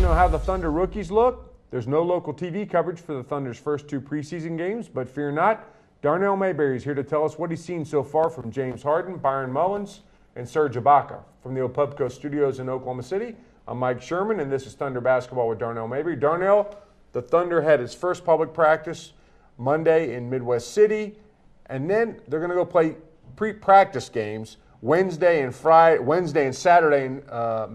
know how the Thunder rookies look? There's no local TV coverage for the Thunder's first 2 preseason games, but fear not, Darnell Mayberry is here to tell us what he's seen so far from James Harden, Byron Mullens, and Serge Ibaka. From the Opubco Studios in Oklahoma City, I'm Mike Sherman, and this is Thunder Basketball with Darnell Mayberry. Darnell, the Thunder had its first public practice Monday in Midwest City, and then they're going to go play pre-practice games Wednesday and Saturday in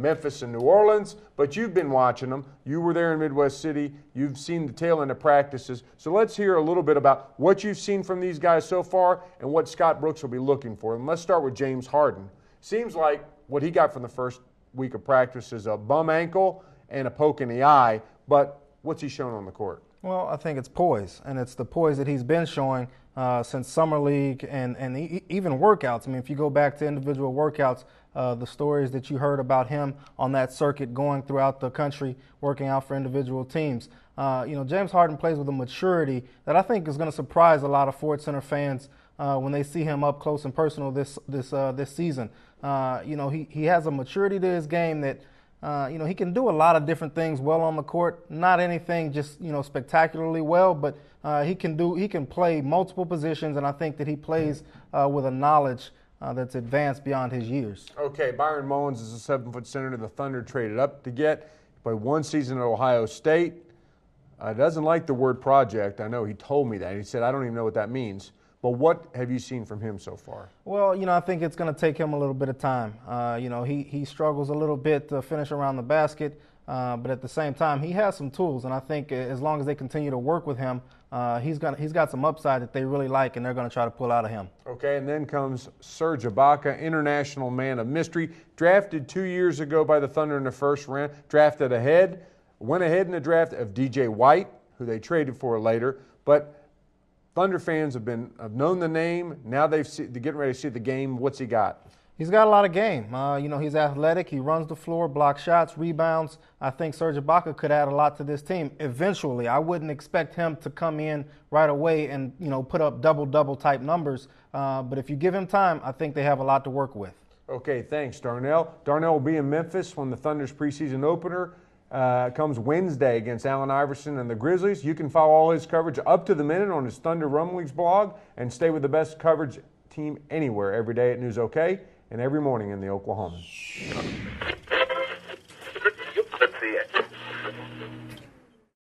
Memphis and New Orleans. But you've been watching them. You were there in Midwest City. You've seen the tail end of practices. So let's hear a little bit about what you've seen from these guys so far and what Scott Brooks will be looking for. And let's start with James Harden. Seems like what he got from the first week of practice is a bum ankle and a poke in the eye. But what's he shown on the court? Well, I think it's poise, and it's the poise that he's been showing since Summer League and even workouts. I mean, if you go back to individual workouts, the stories that you heard about him on that circuit going throughout the country, working out for individual teams. James Harden plays with a maturity that I think is going to surprise a lot of Ford Center fans when they see him up close and personal this season. He has a maturity to his game that he can do a lot of different things well on the court. Not anything just spectacularly well, but he can play multiple positions, and I think that he plays with a knowledge that's advanced beyond his years. Okay, Byron Mullens is a 7-foot center the Thunder traded up to get. He played 1 season at Ohio State. Doesn't like the word project. I know he told me that. He said, I don't even know what that means. But what have you seen from him so far? Well, I think it's going to take him a little bit of time. He struggles a little bit to finish around the basket, but at the same time, he has some tools, and I think as long as they continue to work with him, he's got some upside that they really like, and they're going to try to pull out of him. Okay, and then comes Serge Ibaka, international man of mystery, drafted 2 years ago by the Thunder in the first round, went ahead in the draft of DJ White, who they traded for later, but Thunder fans have known the name. Now they're getting ready to see the game. What's he got? He's got a lot of game. He's athletic. He runs the floor, blocks shots, rebounds. I think Serge Ibaka could add a lot to this team eventually. I wouldn't expect him to come in right away and put up double-double type numbers. But if you give him time, I think they have a lot to work with. Okay, thanks, Darnell. Darnell will be in Memphis when the Thunder's preseason opener comes Wednesday against Allen Iverson and the Grizzlies. You can follow all his coverage up to the minute on his Thunder Rumblings blog and stay with the best coverage team anywhere every day at News OK and every morning in the Oklahoman.